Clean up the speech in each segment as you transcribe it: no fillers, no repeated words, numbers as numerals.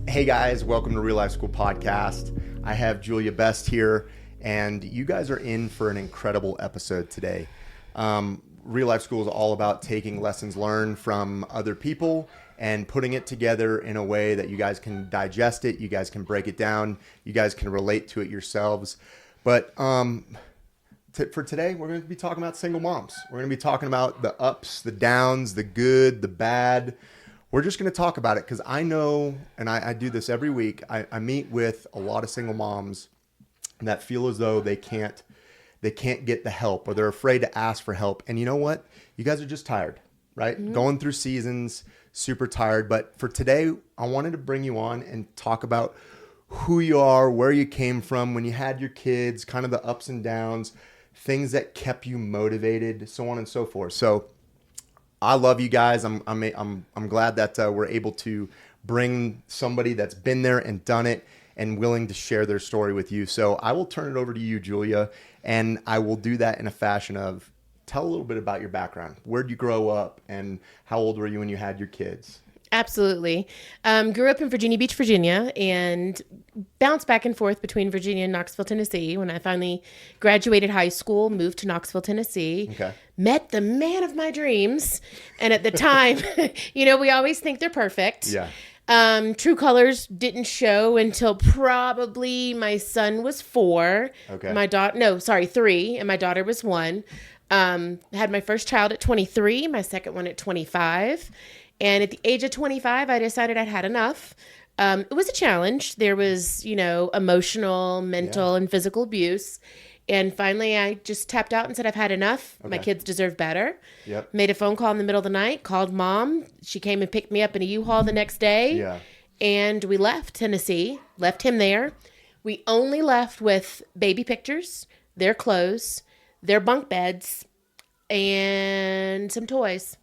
Hey guys, welcome to Real Life School Podcast. I have Juleah Best here, and you guys are in for an incredible episode today. Real Life School is all about taking lessons learned from other people and putting it together in a way that you guys can digest it, you guys can break it down, you guys can relate to it yourselves. But for today, we're going to be talking about single moms. We're going to be talking about the ups, the downs, the good, the bad. We're just going to talk about it because I know, and I do this every week, I meet with a lot of single moms that feel as though they can't get the help, or they're afraid to ask for help. And you know what? You guys are just tired, right? Mm-hmm. Going through seasons, super tired. But for today, I wanted to bring you on and talk about who you are, where you came from when you had your kids, kind of the ups and downs, things that kept you motivated, so on and so forth. So I love you guys. I'm glad that we're able to bring somebody that's been there and done it and willing to share their story with you. So I will turn it over to you, Juleah, and I will do that in a fashion of tell a little bit about your background. Where'd you grow up, and how old were you when you had your kids? Absolutely. Grew up in Virginia Beach, Virginia, and bounced back and forth between Virginia and Knoxville, Tennessee. When I finally graduated high school, moved to Knoxville, Tennessee, met the man of my dreams. And at the time, we always think they're perfect. Yeah. True colors didn't show until probably my son was 4. Okay. 3, and my daughter was 1. Had my first child at 23, my second one at 25. And at the age of 25, I decided I'd had enough. It was a challenge. There was, emotional, mental, and physical abuse. And finally, I just tapped out and said, I've had enough. Okay. My kids deserve better. Yep. Made a phone call in the middle of the night, called mom. She came and picked me up in a U-Haul the next day. Yeah. And we left Tennessee, left him there. We only left with baby pictures, their clothes, their bunk beds, and some toys.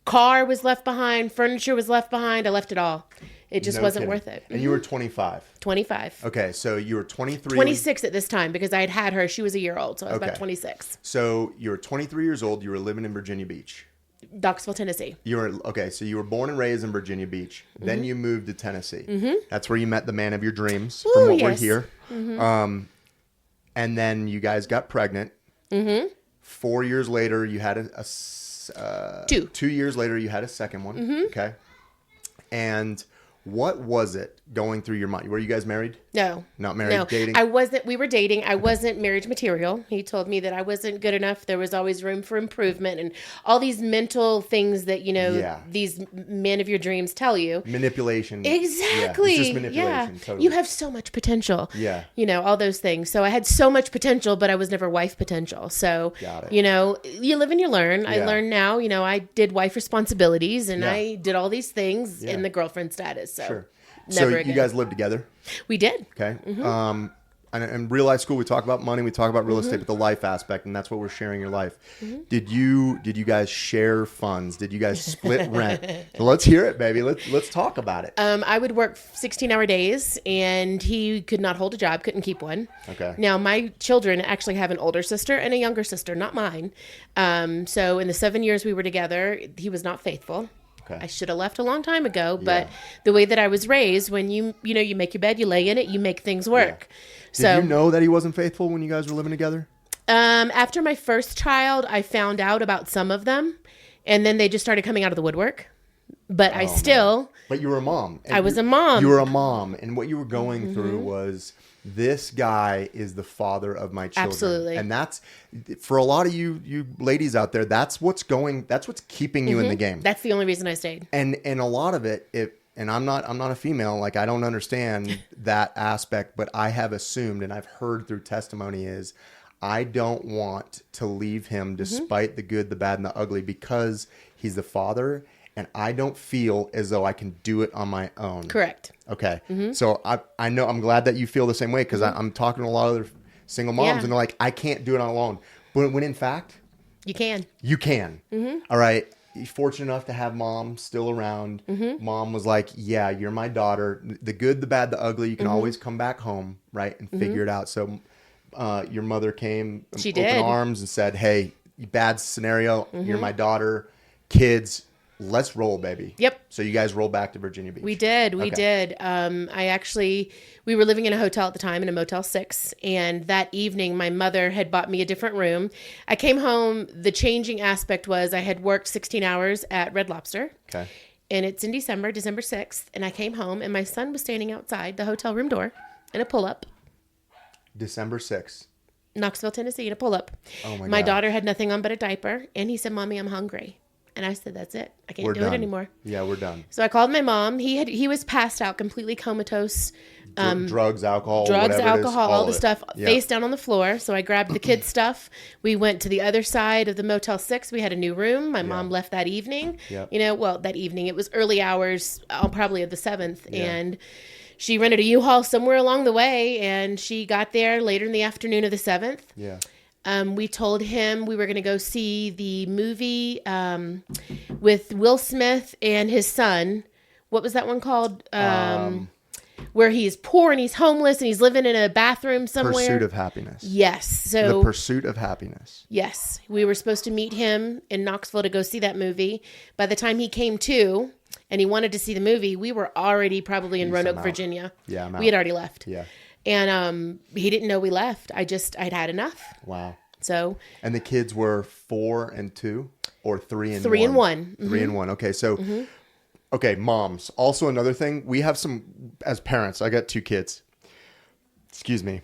Car was left behind. Furniture was left behind. I left it all. It just wasn't worth it. And you were 25? 25. Okay, so you were 23. 26 at this time because I had her. She was a year old, so I was about 26. So you were 23 years old. You were living in Virginia Beach. Knoxville, Tennessee. So you were born and raised in Virginia Beach. Mm-hmm. Then you moved to Tennessee. Mm-hmm. That's where you met the man of your dreams, from what we're here. Mm-hmm. And then you guys got pregnant. Mm-hmm. 4 years later, you had 2 years later, you had a second one. Mm-hmm. Okay. And what was it going through your mind? Were you guys married? No. Not married? No. Dating? I wasn't. We were dating. I wasn't marriage material. He told me that I wasn't good enough. There was always room for improvement and all these mental things that, these men of your dreams tell you. Manipulation. Exactly. Yeah, it's just manipulation. Totally. You have so much potential. Yeah. All those things. So I had so much potential, but I was never wife potential. So, got it. You live and you learn. Yeah. I learn now, I did wife responsibilities and I did all these things in the girlfriend status. So. Sure. Never so again. You guys lived together? We did. Okay. Mm-hmm. And Real Life School, we talk about money, we talk about real estate, but the life aspect, and that's what we're sharing your life. Mm-hmm. Did you guys share funds? Did you guys split rent? So let's hear it, baby. Let's talk about it. I would work 16-hour days, and he could not hold a job, couldn't keep one. Okay. Now, my children actually have an older sister and a younger sister, not mine. So in the 7 years we were together, he was not faithful. Okay. I should have left a long time ago, but the way that I was raised, when you make your bed, you lay in it, you make things work. Yeah. Did you know that he wasn't faithful when you guys were living together? After my first child, I found out about some of them, and then they just started coming out of the woodwork. But But you were a mom. I was a mom. You were a mom, and what you were going through was, this guy is the father of my children. Absolutely. And that's, for a lot of you ladies out there, that's what's keeping you in the game. That's the only reason I stayed. And a lot of it, and I'm not a female, like I don't understand that aspect, but I have assumed, and I've heard through testimony, is I don't want to leave him despite the good, the bad, and the ugly, because he's the father. And I don't feel as though I can do it on my own. Correct. Okay. Mm-hmm. So I know, I'm glad that you feel the same way, because I'm talking to a lot of other single moms and they're like, I can't do it on alone. But when in fact, you can. You can. Mm-hmm. All right. You're fortunate enough to have mom still around. Mm-hmm. Mom was like, yeah, you're my daughter. The good, the bad, the ugly, you can always come back home, right, and figure it out. So your mother came, open arms, and said, hey, bad scenario, you're my daughter. Kids, let's roll, baby. Yep. So you guys roll back to Virginia Beach. We did. We did. We were living in a hotel at the time, in a Motel 6. And that evening, my mother had bought me a different room. I came home. The changing aspect was I had worked 16 hours at Red Lobster. Okay. And it's in December 6th. And I came home and my son was standing outside the hotel room door in a pull-up. December 6th. Knoxville, Tennessee, in a pull-up. Oh my God. My daughter had nothing on but a diaper. And he said, Mommy, I'm hungry. And I said, that's it. I can't do it anymore. Yeah, we're done. So I called my mom. He was passed out, completely comatose. Drugs, alcohol, all the stuff, face down on the floor. So I grabbed the kids' stuff. We went to the other side of the Motel 6. We had a new room. My mom left that evening. Yep. That evening. It was early hours, probably of the 7th. Yeah. And she rented a U-Haul somewhere along the way. And she got there later in the afternoon of the 7th. Yeah. We told him we were going to go see the movie with Will Smith and his son. What was that one called? Where he's poor and he's homeless and he's living in a bathroom somewhere. Pursuit of Happiness. Yes. So The Pursuit of Happiness. Yes. We were supposed to meet him in Knoxville to go see that movie. By the time he came to and he wanted to see the movie, we were already probably in Roanoke, Virginia. Yeah, I'm out. We had already left. Yeah. And he didn't know we left. I'd had enough. Wow. So. And the kids were 4 and 2 or 3 and 1? 3 and 1. Mm-hmm. 3 and 1. Okay. So, okay. Moms. Also another thing, we have as parents, I got 2 kids. Excuse me.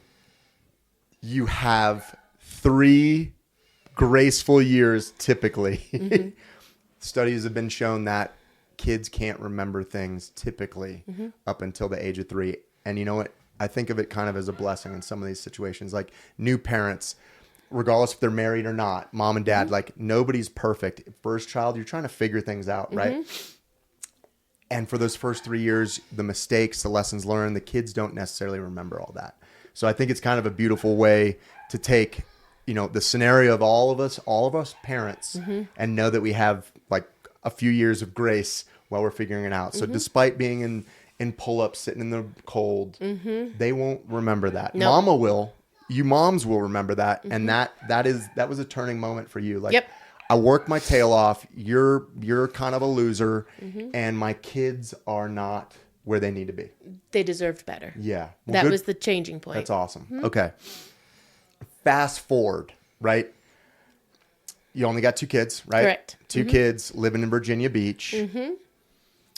You have 3 graceful years typically. Mm-hmm. Studies have been shown that kids can't remember things typically up until the age of 3. And you know what? I think of it kind of as a blessing in some of these situations. Like new parents, regardless if they're married or not, mom and dad, like nobody's perfect. First child, you're trying to figure things out, right? And for those first 3 years, the mistakes, the lessons learned, the kids don't necessarily remember all that. So I think it's kind of a beautiful way to take, the scenario of all of us parents, and know that we have like a few years of grace while we're figuring it out. So despite being in pull-ups, sitting in the cold, they won't remember that. Nope. Mama will. You moms will remember that. And that was a turning moment for you. Like, I worked my tail off. You're kind of a loser, and my kids are not where they need to be. They deserved better. Yeah. Well, that was the changing point. That's awesome. Okay. Fast forward, right? You only got 2 kids, right? Correct. 2 kids living in Virginia Beach.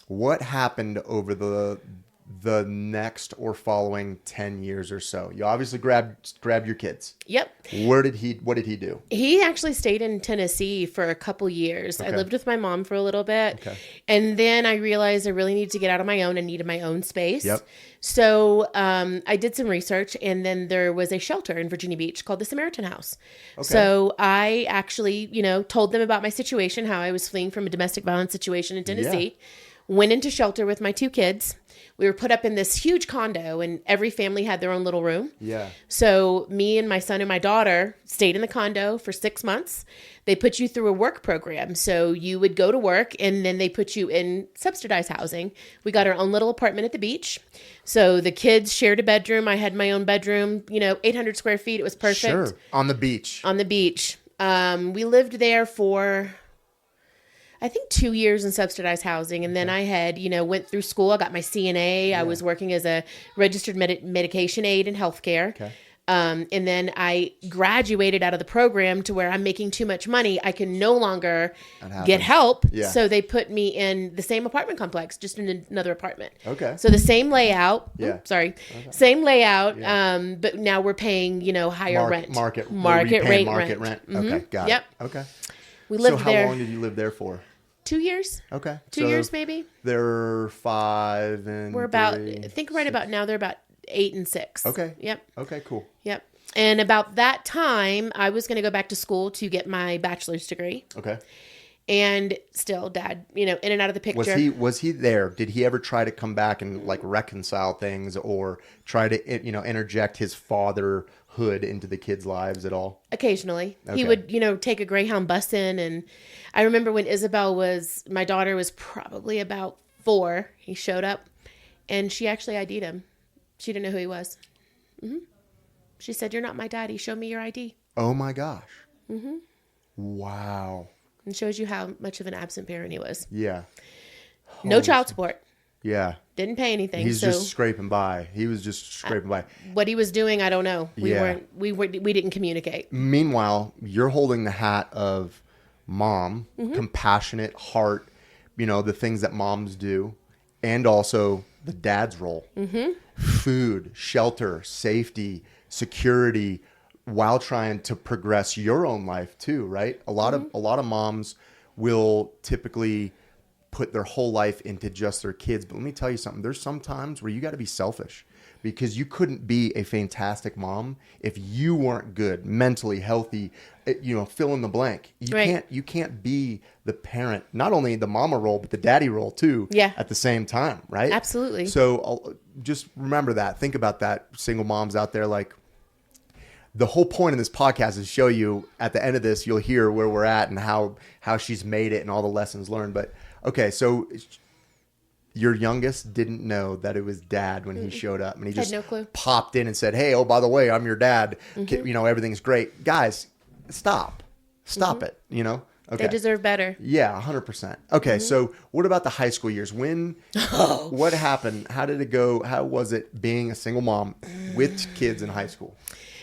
What happened over the next or following 10 years or so? You obviously grabbed your kids. Yep. What did he do? He actually stayed in Tennessee for a couple years. Okay. I lived with my mom for a little bit. Okay. And then I realized I really needed to get out on my own and needed my own space. Yep. So I did some research, and then there was a shelter in Virginia Beach called the Samaritan House. Okay. So I actually, told them about my situation, how I was fleeing from a domestic violence situation in Tennessee. Yeah. Went into shelter with my 2 kids. We were put up in this huge condo, and every family had their own little room. Yeah. So me and my son and my daughter stayed in the condo for 6 months. They put you through a work program. So you would go to work, and then they put you in subsidized housing. We got our own little apartment at the beach. So the kids shared a bedroom. I had my own bedroom, 800 square feet. It was perfect. Sure. On the beach. On the beach. We lived there for, I think, 2 years in subsidized housing. And then I had, went through school. I got my CNA. Yeah. I was working as a registered medication aide in healthcare. Okay. And then I graduated out of the program to where I'm making too much money. I can no longer get help. Yeah. So they put me in the same apartment complex, just in another apartment. Okay. So the same layout. Yeah. Okay. Same layout. Yeah. But now we're paying, higher rent. Market rate rent. Okay. Got it. Okay. We lived there. How long did you live there for? 2 years. Okay. 2 years maybe. They're 5 and we're about, I think right about now they're about 8 and 6. Okay. Yep. Okay, cool. Yep. And about that time, I was going to go back to school to get my bachelor's degree. Okay. And still, Dad, in and out of the picture. Was he there? Did he ever try to come back and like reconcile things, or try to interject his fatherhood into the kids' lives at all? Occasionally, okay. He would take a Greyhound bus in, and I remember when my daughter was probably about 4. He showed up, and she actually ID'd him. She didn't know who he was. Mm-hmm. She said, "You're not my daddy. Show me your ID." Oh my gosh. Mm-hmm. Wow. It shows you how much of an absent parent he was. Yeah. No child support. Yeah. Didn't pay anything. He's just scraping by. He was just scraping by. What he was doing, I don't know. We Yeah. we didn't communicate. Meanwhile, you're holding the hat of mom, compassionate heart, the things that moms do, and also the dad's role. Food, shelter, safety, security, while trying to progress your own life too, right? A lot of moms will typically put their whole life into just their kids. But let me tell you something. There's some times where you got to be selfish, because you couldn't be a fantastic mom if you weren't good, mentally healthy, fill in the blank. You can't be the parent, not only the mama role, but the daddy role too, at the same time, right? Absolutely. So just remember that. Think about that, single moms out there. Like, the whole point of this podcast is to show you, at the end of this, you'll hear where we're at and how she's made it and all the lessons learned. But okay, so your youngest didn't know that it was dad when he showed up, and he just no clue. Popped in and said, "Hey, oh, by the way, I'm your dad. Everything's great." Guys, stop it. Okay. They deserve better. Yeah, 100%. Okay, so what about the high school years? What happened? How did it go? How was it being a single mom with kids in high school?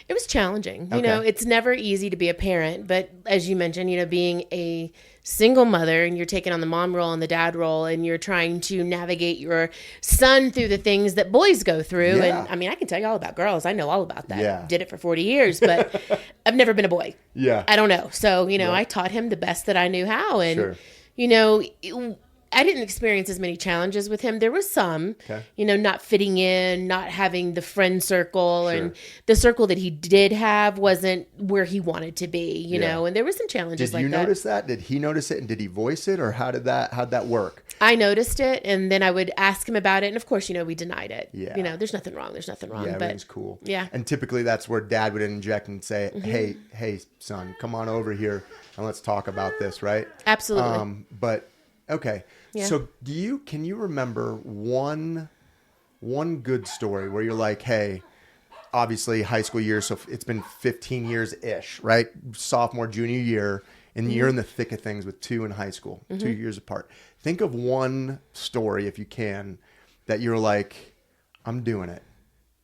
It was challenging. Okay. It's never easy to be a parent, but as you mentioned, being a single mother and you're taking on the mom role and the dad role, and you're trying to navigate your son through the things that boys go through. Yeah. And I mean, I can tell you all about girls. I know all about that. Yeah. Did it for 40 years, but I've never been a boy. Yeah. I don't know. So, Right. I taught him the best that I knew how. And, Sure. I didn't experience as many challenges with him. There was some, Okay. Not fitting in, not having the friend circle, Sure. and the circle that he did have wasn't where he wanted to be, Yeah. And there were some challenges Did like you that. notice that? Did he notice it, and did he voice it, or how'd that work? I noticed it, and then I would ask him about it, and of course, we denied it. Yeah. There's nothing wrong. There's nothing wrong. Yeah, but everything's cool. Yeah. And typically that's where dad would interject and say, hey, son, come on over here and let's talk about this, right? Absolutely. But okay. Yeah. So can you remember one good story where you're like, hey, obviously high school years, so it's been 15 years-ish, right? Sophomore, junior year, and you're in the thick of things with two in high school, 2 years apart. Think of one story, if you can, that you're like, I'm doing it.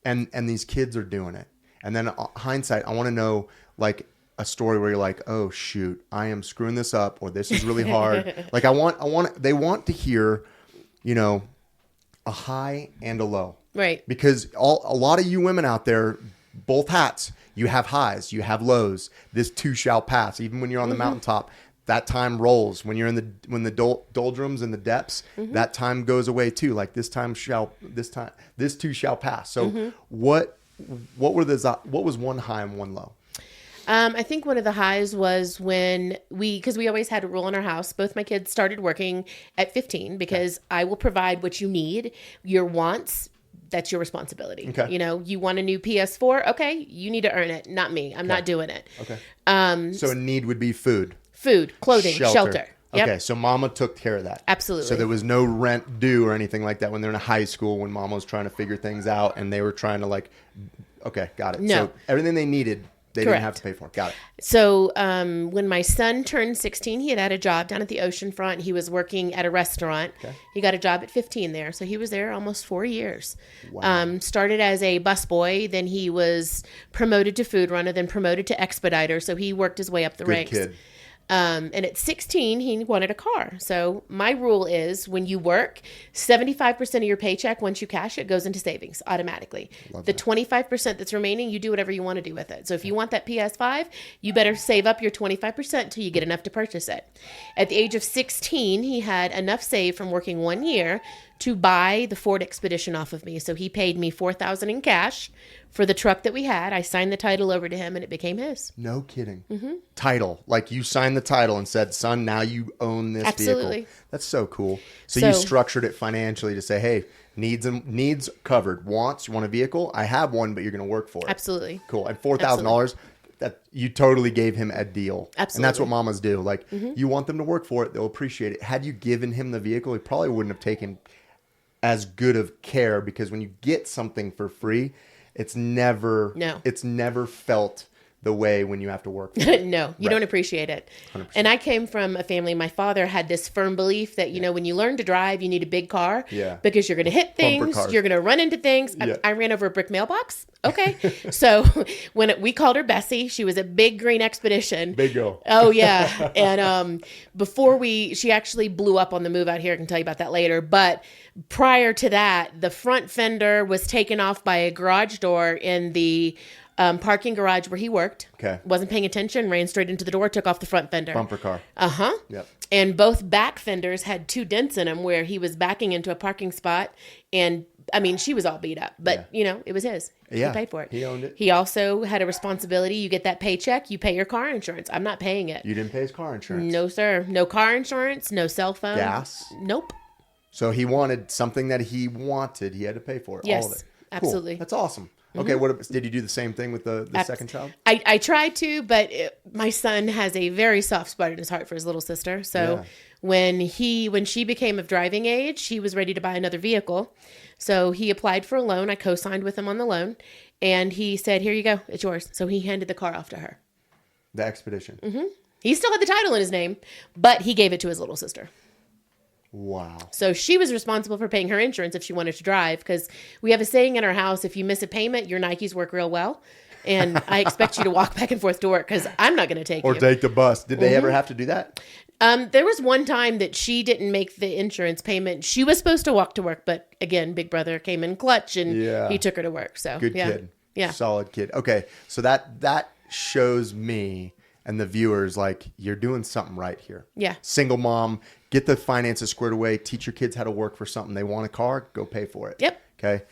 And these kids are doing it. And then hindsight, I want to know, like, a story where you're like, oh shoot, I am screwing this up, or this is really hard. Like they want to hear, a high and a low. Right. Because a lot of you women out there, both hats, you have highs, you have lows. This too shall pass. Even when you're on the mountaintop, that time rolls. When you're in the doldrums and the depths, that time goes away too. Like this too shall pass. So what was one high and one low? I think one of the highs was when because we always had a rule in our house. Both my kids started working at 15 because I will provide what you need, your wants. That's your responsibility. Okay. You want a new PS4? Okay. You need to earn it, not me. I'm not doing it. Okay. So a need would be food, clothing, shelter. Yep. Okay. So mama took care of that. Absolutely. So there was no rent due or anything like that when they're in high school, when mama was trying to figure things out and they were trying to okay, got it. No. So everything they needed, they Correct. didn't have to pay for. Got it. So when my son turned 16, he had a job down at the oceanfront. He was working at a restaurant. Okay. He got a job at 15 there. So he was there almost 4 years. Wow. Started as a busboy. Then he was promoted to food runner, then promoted to expediter. So he worked his way up the ranks. Good kid. And at 16, he wanted a car. So my rule is when you work, 75% of your paycheck, once you cash it, goes into savings automatically. The 25% that's remaining, you do whatever you want to do with it. So if you want that PS5, you better save up your 25% until you get enough to purchase it. At the age of 16, he had enough saved from working 1 year to buy the Ford Expedition off of me. So he paid me $4,000 in cash for the truck that we had. I signed the title over to him and it became his. No kidding. Title. Like you signed the title and said, son, now you own this Absolutely. vehicle. That's so cool. So you structured it financially to say, hey, needs covered. Wants, you want a vehicle? I have one, but you're going to work for it. Absolutely. Cool. And $4,000, that you totally gave him a deal. Absolutely. And that's what mamas do. Like you want them to work for it. They'll appreciate it. Had you given him the vehicle, he probably wouldn't have taken as good of care, because when you get something for free, it's never felt the way when you have to work. No, you don't appreciate it. 100%. And I came from a family, my father had this firm belief that, you know, when you learn to drive, you need a big car because you're going to hit things, you're going to run into things. I ran over a brick mailbox. Okay. So when we called her Bessie, she was a big green Expedition. Big girl. Oh yeah. And before she actually blew up on the move out here. I can tell you about that later. But prior to that, the front fender was taken off by a garage door in the parking garage where he worked. Okay. Wasn't paying attention, ran straight into the door, took off the front fender. Bumper car. Uh-huh. Yep. And both back fenders had 2 dents in them where he was backing into a parking spot. And I mean, she was all beat up, but you know, it was his. Yeah. He paid for it. He owned it. He also had a responsibility. You get that paycheck, you pay your car insurance. I'm not paying it. You didn't pay his car insurance? No, sir. No car insurance, no cell phone. Gas? Nope. So he wanted something that he wanted. He had to pay for it. Yes, all of it. absolutely. Cool. That's awesome. Okay, what did you do the same thing with the second child? I tried to, but my son has a very soft spot in his heart for his little sister. So when she became of driving age, he was ready to buy another vehicle. So he applied for a loan. I co-signed with him on the loan. And he said, here you go. It's yours. So he handed the car off to her. The Expedition. Mm-hmm. He still had the title in his name, but he gave it to his little sister. Wow. So she was responsible for paying her insurance if she wanted to drive, because we have a saying in our house, if you miss a payment, your Nikes work real well. And I expect you to walk back and forth to work because I'm not going to take you. Or take the bus. Did they ever have to do that? There was one time that she didn't make the insurance payment. She was supposed to walk to work, but again, Big Brother came in clutch and he took her to work. So good kid. Yeah. Solid kid. Okay. So that shows me and the viewers, like, you're doing something right here. Yeah. Single mom, get the finances squared away. Teach your kids how to work for something. They want a car, go pay for it. Yep. Okay.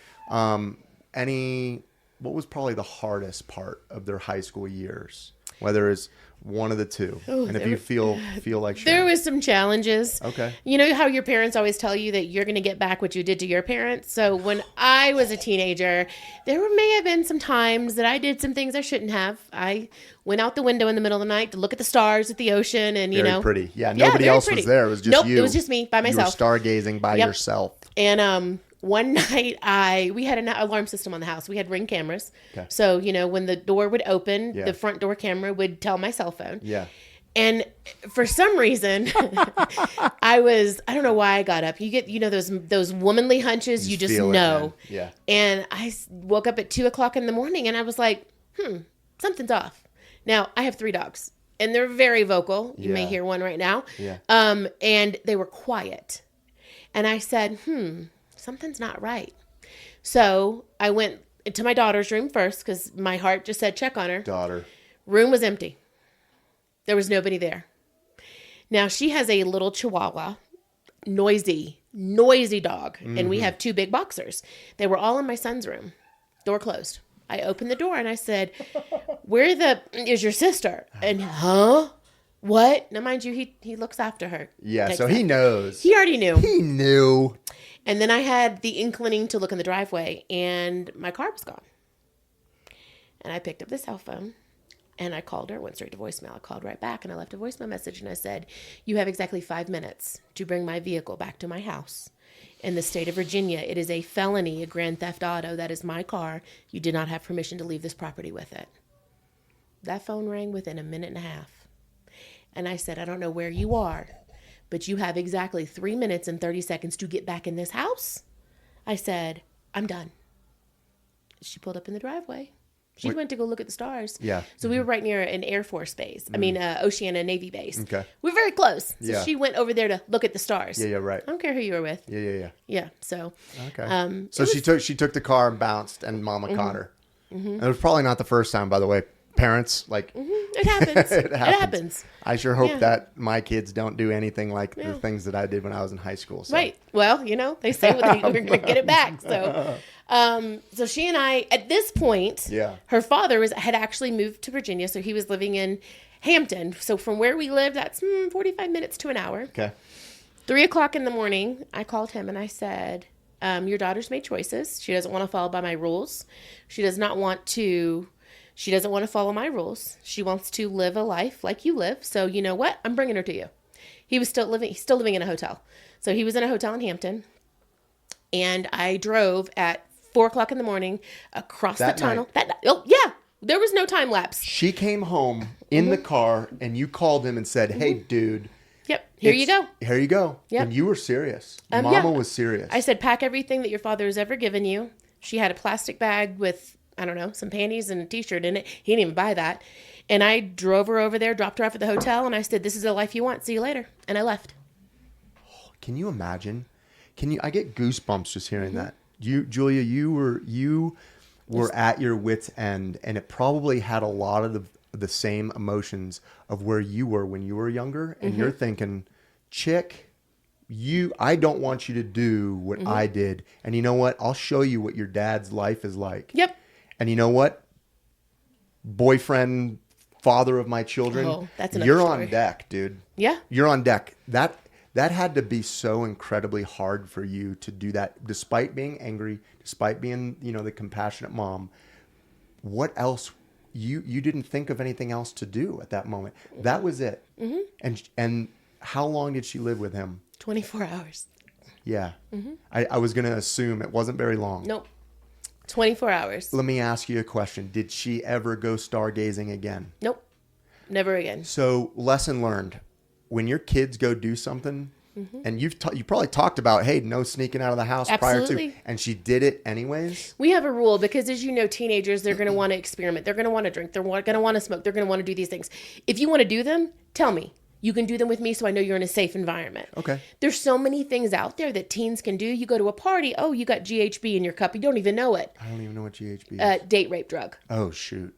What was probably the hardest part of their high school years? Whether it's one of the two. And if you feel like sharing. There was some challenges. Okay. You know how your parents always tell you that you're going to get back what you did to your parents? So when I was a teenager, there may have been some times that I did some things I shouldn't have. I went out the window in the middle of the night to look at the stars at the ocean and, very pretty. Yeah, nobody else was there. It was just you. It was just me by myself. You were stargazing by yourself. And one night we had an alarm system on the house. We had Ring cameras. Okay. So, you know, when the door would open, the front door camera would tell my cell phone. Yeah. And for some reason, I don't know why I got up. You get, you know, those womanly hunches, you just know. Yeah. And I woke up at 2:00 in the morning and I was like, something's off. Now, I have 3 dogs and they're very vocal. You may hear one right now. Yeah. And they were quiet. And I said, something's not right. So I went to my daughter's room first because my heart just said check on her. Daughter. Room was empty. There was nobody there. Now she has a little Chihuahua, noisy dog. And we have 2 big boxers. They were all in my son's room. Door closed. I opened the door and I said, where is your sister? And what? Now, mind you, he looks after her. Yeah, so he knows. He already knew. He knew. And then I had the inclining to look in the driveway, and my car was gone. And I picked up the cell phone, and I called her, went straight to voicemail. I called right back, and I left a voicemail message, and I said, you have exactly 5 minutes to bring my vehicle back to my house. In the state of Virginia, it is a felony, a grand theft auto. That is my car. You did not have permission to leave this property with it. That phone rang within a minute and a half. And I said, I don't know where you are, but you have exactly 3 minutes and 30 seconds to get back in this house. I said, I'm done. She pulled up in the driveway. She went to go look at the stars. Yeah. So we were right near an Air Force base. I mean, Oceana Navy base. Okay. We're very close. So she went over there to look at the stars. Yeah, right. I don't care who you were with. Yeah. Yeah, so. Okay. So she took the car and bounced, and Mama caught her. And it was probably not the first time, by the way. Parents, like... It happens. It happens. I sure hope that my kids don't do anything like the things that I did when I was in high school. So. Right. Well, you know, they say we're going to get it back. So so she and I, at this point, her father had actually moved to Virginia. So he was living in Hampton. So from where we lived, that's 45 minutes to an hour. Okay. 3:00 in the morning, I called him and I said, your daughter's made choices. She doesn't want to follow by my rules. She doesn't want to follow my rules. She wants to live a life like you live. So you know what? I'm bringing her to you. He's still living in a hotel. So he was in a hotel in Hampton. And I drove at 4:00 in the morning across the tunnel. Night. Oh, yeah. There was no time lapse. She came home in the car and you called him and said, hey, dude. Yep. Here you go. Here you go. Yep. And you were serious. Mama was serious. I said, pack everything that your father has ever given you. She had a plastic bag with, I don't know, some panties and a t-shirt in it. He didn't even buy that. And I drove her over there, dropped her off at the hotel, and I said, this is the life you want. See you later. And I left. Can you imagine? I get goosebumps just hearing that. Julia, you were at your wit's end, and it probably had a lot of the same emotions of where you were when you were younger, and you're thinking, chick, I don't want you to do what I did, and you know what? I'll show you what your dad's life is like. Yep. And you know what? Boyfriend, father of my children, that's another you're story. on deck, dude. Yeah. You're on deck. That had to be so incredibly hard for you to do that, despite being angry, despite being, the compassionate mom. What else? You didn't think of anything else to do at that moment. That was it. And how long did she live with him? 24 hours. Yeah. I was going to assume it wasn't very long. Nope. 24 hours. Let me ask you a question. Did she ever go stargazing again? Nope. Never again. So, lesson learned. When your kids go do something, and you probably talked about, hey, no sneaking out of the house prior to, and she did it anyways. We have a rule because, as you know, teenagers, they're going to want to experiment. They're going to want to drink. They're going to want to smoke. They're going to want to do these things. If you want to do them, tell me. You can do them with me so I know you're in a safe environment. Okay. There's so many things out there that teens can do. You go to a party. Oh, you got GHB in your cup. You don't even know it. I don't even know what GHB is. Date rape drug. Oh, shoot.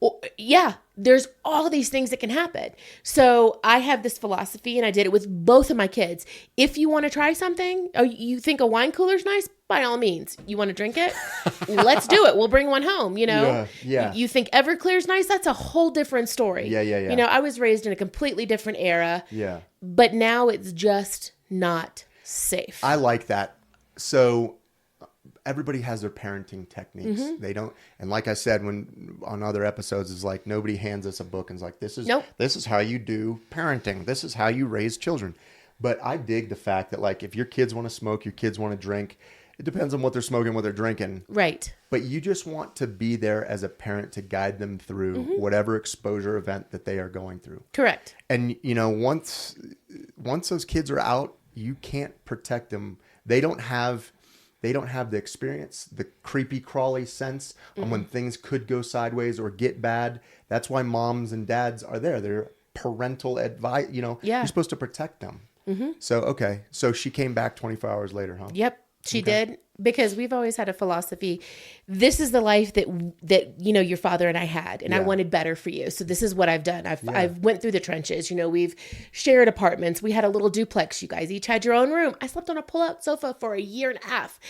Well, yeah, there's all these things that can happen. So I have this philosophy, and I did it with both of my kids. If you want to try something, or you think a wine cooler's nice, by all means. You want to drink it? Let's do it. We'll bring one home, Yeah. You think Everclear's nice? That's a whole different story. Yeah. I was raised in a completely different era. Yeah. But now it's just not safe. I like that. So everybody has their parenting techniques. They don't, and like I said, when on other episodes, is like nobody hands us a book and is like, this is how you do parenting. This is how you raise children. But I dig the fact that, like, if your kids want to smoke, your kids want to drink, it depends on what they're smoking, what they're drinking. Right. But you just want to be there as a parent to guide them through whatever exposure event that they are going through. Correct. And, once those kids are out, you can't protect them. They don't have the experience, the creepy crawly sense on when things could go sideways or get bad. That's why moms and dads are there. They're parental advice, you're supposed to protect them. So she came back 24 hours later, huh? Yep. She did, because we've always had a philosophy. This is the life that your father and I had, and I wanted better for you. So this is what I've done. I've went through the trenches. We've shared apartments. We had a little duplex. You guys each had your own room. I slept on a pull-out sofa for a year and a half,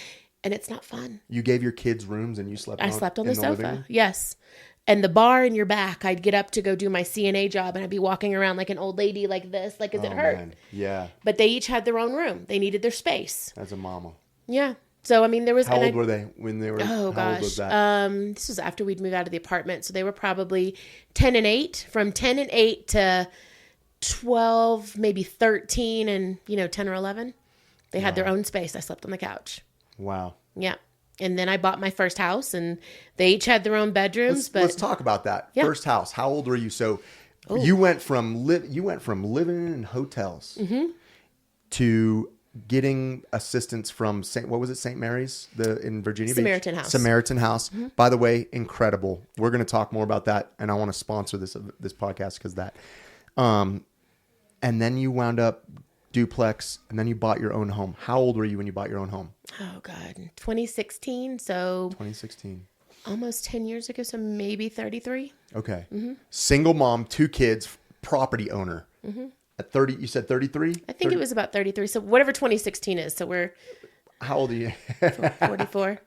and it's not fun. You gave your kids rooms, and you slept. I slept on the sofa. Yes. And the bar in your back, I'd get up to go do my CNA job, and I'd be walking around like an old lady like this, like, it hurt? Man. Yeah. But they each had their own room. They needed their space. As a mama. Yeah. So, there was... How old were they when they were... Oh, gosh. How old was that? This was after we'd moved out of the apartment. So they were probably 10 and 8. From 10 and 8 to 12, maybe 13, and, 10 or 11. They had their own space. I slept on the couch. Wow. Yeah. And then I bought my first house, and they each had their own bedrooms. Let's talk about that. Yeah. First house. How old were you? So you went from living in hotels to getting assistance from St. Mary's in Virginia Beach? Samaritan House. By the way, incredible. We're going to talk more about that, and I want to sponsor this podcast because that. And then you wound up duplex, and then you bought your own home. How old were you when you bought your own home? Oh God, 2016. So 2016. Almost 10 years ago, so maybe 33. Okay. Single mom, 2 kids, property owner. At 30, you said 33? I think it was about 33. So whatever 2016 is. So we're... How old are you? 44.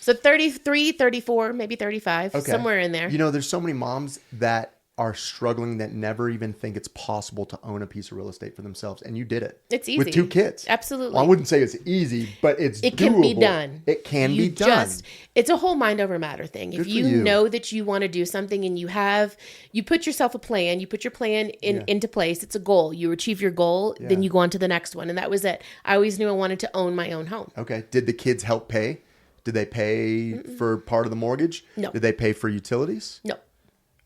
So 33, 34, maybe 35, somewhere in there. There's so many moms that are struggling that never even think it's possible to own a piece of real estate for themselves. And you did it. It's easy. With 2 kids. Absolutely. Well, I wouldn't say it's easy, but it doable. Can be done. It can be done. It's a whole mind over matter thing. If you know that you want to do something and you put yourself a plan, you put your plan into place, it's a goal. You achieve your goal, then you go on to the next one. And that was it. I always knew I wanted to own my own home. Okay. Did the kids help pay Did they pay for part of the mortgage? No. Did they pay for utilities? No.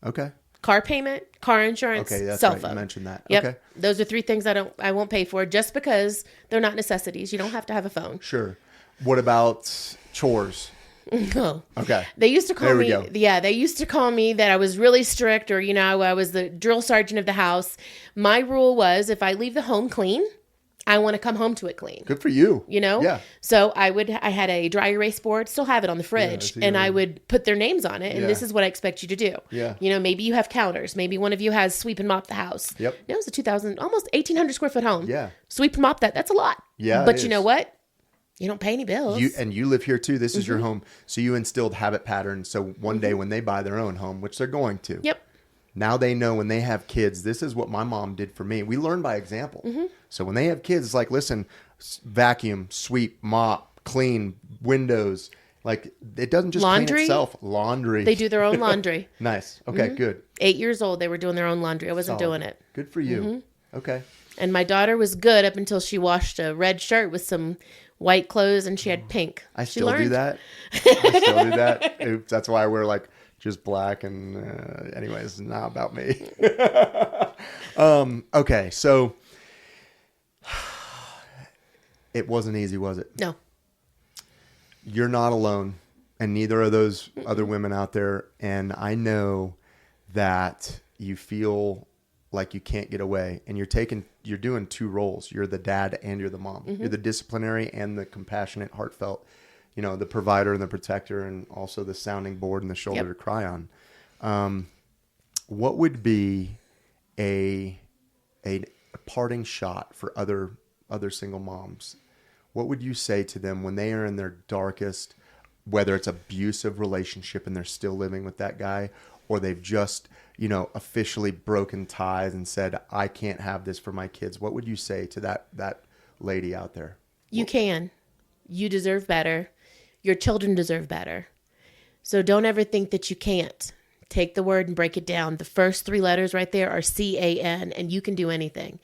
Okay. Car payment, car insurance, Okay, that's cell right. phone. You mentioned that. Yep. Okay. Those are 3 things I won't pay for just because they're not necessities. You don't have to have a phone. Sure. What about chores? No. Okay. They used to call There we me, go. they used to call me that I was really strict, or, I was the drill sergeant of the house. My rule was if I leave the home clean, I want to come home to it clean. Good for you. Yeah. So I had a dry erase board, still have it on the fridge, and I would put their names on it. And this is what I expect you to do. Yeah. Maybe you have counters. Maybe one of you has sweep and mop the house. Yep. It was a almost 1,800 square foot home. Yeah. Sweep and mop that. That's a lot. Yeah. But you know what? You don't pay any bills. You live here too. This is your home. So you instilled habit patterns. So one day when they buy their own home, which they're going to. Yep. Now they know when they have kids, this is what my mom did for me. We learn by example. So when they have kids, it's like, listen, vacuum, sweep, mop, clean, windows. Like, it doesn't just clean itself. Laundry. They do their own laundry. Nice. Okay, good. 8 years old, they were doing their own laundry. I wasn't doing it. Good for you. Okay. And my daughter was good up until she washed a red shirt with some white clothes and she had pink. I still do that. I still do that. Oops, that's why we're like just black. And anyways, it's not about me. Okay, so it wasn't easy, was it? No. You're not alone, and neither are those other women out there. And I know that you feel like you can't get away, and you're doing 2 roles. You're the dad and you're the mom. You're the disciplinary and the compassionate, heartfelt, the provider and the protector, and also the sounding board and the shoulder to cry on. What would be a parting shot for other single moms? What would you say to them when they are in their darkest, whether it's abusive relationship and they're still living with that guy, or they've just, officially broken ties and said, I can't have this for my kids? What would you say to that lady out there? You can. You deserve better. Your children deserve better. So don't ever think that you can't. Take the word and break it down. The first 3 letters right there are CAN, and you can do anything.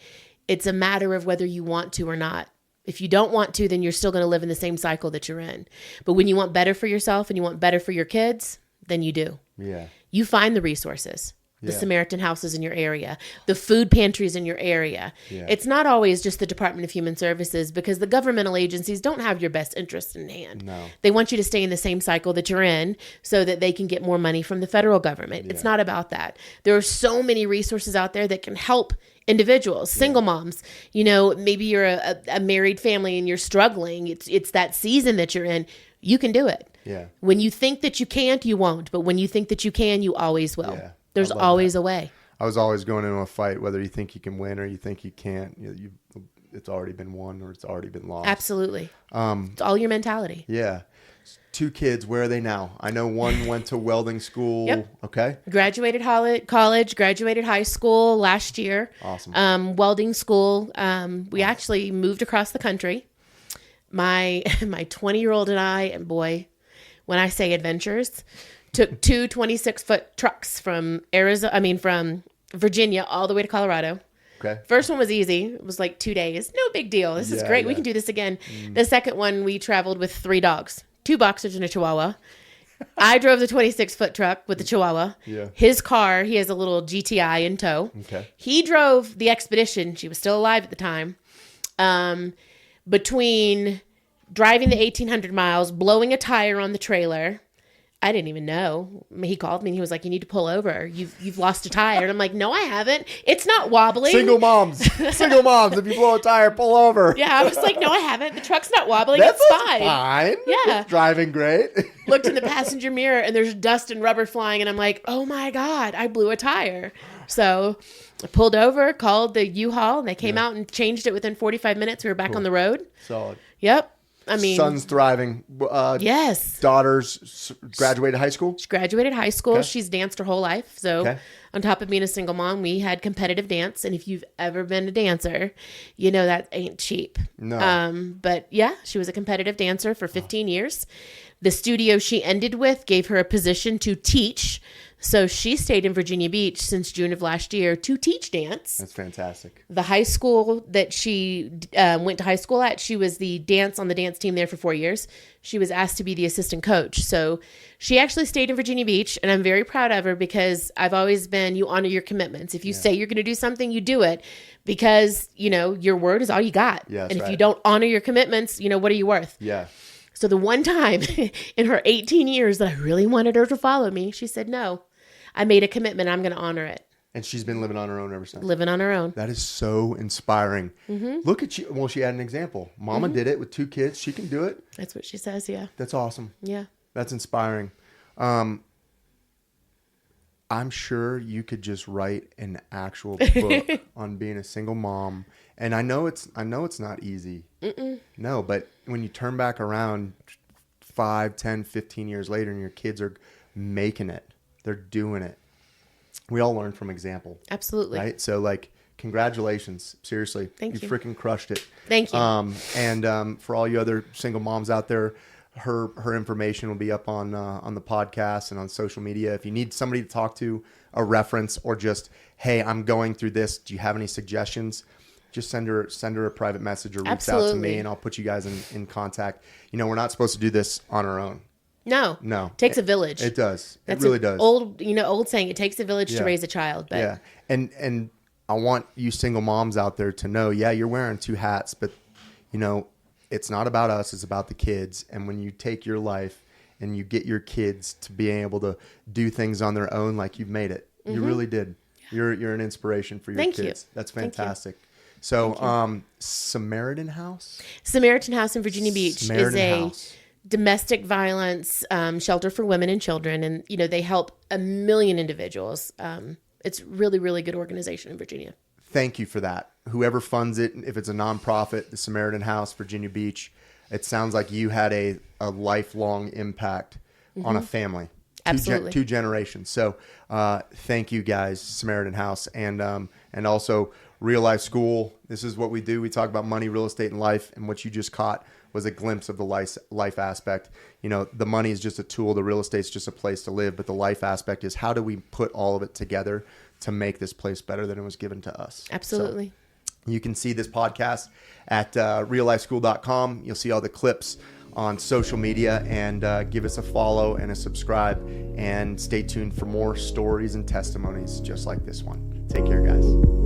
It's a matter of whether you want to or not. If you don't want to, then you're still going to live in the same cycle that you're in. But when you want better for yourself and you want better for your kids, then you do. Yeah. You find the resources. The Yeah. Samaritan houses in your area, the food pantries in your area. Yeah. It's not always just the Department of Human Services, because the governmental agencies don't have your best interest in hand. No. They want you to stay in the same cycle that you're in so that they can get more money from the federal government. It's not about that. There are so many resources out there that can help individuals, single moms. Maybe you're a married family and you're struggling. It's that season that you're in. You can do it. Yeah. When you think that you can't, you won't. But when you think that you can, you always will. Yeah. There's always a way. I was always going into a fight, whether you think you can win or you think you can't. It's already been won or it's already been lost. Absolutely. It's all your mentality. Yeah. 2 kids, where are they now? I know one went to welding school. Yep. Okay. Graduated college, graduated high school last year. Awesome. Welding school. We actually moved across the country. My 20-year-old and I, and boy, when I say adventures, took 2 26-foot trucks from Virginia all the way to Colorado. Okay. First one was easy. It was like 2 days. No big deal. This is great. We can do this again. The second one, we traveled with 3 dogs, 2 boxers and a chihuahua. I drove the 26-foot truck with the chihuahua. Yeah. His car, he has a little GTI in tow. Okay. He drove the Expedition. She was still alive at the time. Between driving the 1,800 miles, blowing a tire on the trailer, I didn't even know. He called me and he was like, you need to pull over. You've lost a tire. And I'm like, no, I haven't. It's not wobbling. Single moms. If you blow a tire, pull over. Yeah, I was like, no, I haven't. The truck's not wobbling. That's It's fine. fine. Yeah. It's driving great. Looked in the passenger mirror and there's dust and rubber flying. And I'm like, oh my God, I blew a tire. So I pulled over, called the U-Haul, and they came out and changed it within 45 minutes. We were back on the road. Solid. Yep. Son's thriving. Yes. Daughter's graduated high school? She graduated high school. Okay. She's danced her whole life. So on top of being a single mom, we had competitive dance. And if you've ever been a dancer, you know that ain't cheap. No. But yeah, she was a competitive dancer for 15 years. The studio she ended with gave her a position to teach So she stayed in Virginia Beach since June of last year to teach dance. That's fantastic. The high school that she went to high school at, she was on the dance team there for 4 years. She was asked to be the assistant coach. So she actually stayed in Virginia Beach, and I'm very proud of her because I've always been, you honor your commitments. If you say you're going to do something, you do it because, your word is all you got. Yeah, and if right. you don't honor your commitments, what are you worth? Yeah. So the one time in her 18 years that I really wanted her to follow me, she said, no, I made a commitment. I'm going to honor it. And she's been living on her own ever since. Living on her own. That is so inspiring. Mm-hmm. Look at you. Well, she had an example. Mama did it with 2 kids. She can do it. That's what she says. Yeah. That's awesome. Yeah. That's inspiring. I'm sure you could just write an actual book on being a single mom. And I know it's not easy. Mm-mm. No, but when you turn back around 5, 10, 15 years later and your kids are making it, they're doing it. We all learn from example. Absolutely. Right? So congratulations. Seriously. Thank you. You freaking crushed it. Thank you. And for all you other single moms out there, her information will be up on the podcast and on social media. If you need somebody to talk to, a reference, or just, hey, I'm going through this, do you have any suggestions? Just send her a private message or reach out to me, and I'll put you guys in contact. We're not supposed to do this on our own. No. It takes a village. It does. That's it really does. Old saying, it takes a village to raise a child. But. Yeah. And I want you single moms out there to know, you're wearing 2 hats, but it's not about us, it's about the kids. And when you take your life and you get your kids to being able to do things on their own, you've made it. Mm-hmm. You really did. Yeah. You're an inspiration for your Thank kids. You. That's fantastic. So, Samaritan House? Samaritan House in Virginia Beach is a domestic violence shelter for women and children. And, they help 1 million individuals. It's really, really good organization in Virginia. Thank you for that. Whoever funds it, if it's a nonprofit, the Samaritan House, Virginia Beach, it sounds like you had a lifelong impact on a family. Absolutely. 2 generations. So thank you guys, Samaritan House. And also Real Life School. This is what we do. We talk about money, real estate, and life. And what you just caught was a glimpse of the life aspect. The money is just a tool. The real estate's just a place to live. But the life aspect is, how do we put all of it together to make this place better than it was given to us? Absolutely. So you can see this podcast at reallifeschool.com. You'll see all the clips on social media, and give us a follow and a subscribe, and stay tuned for more stories and testimonies just like this one. Take care, guys.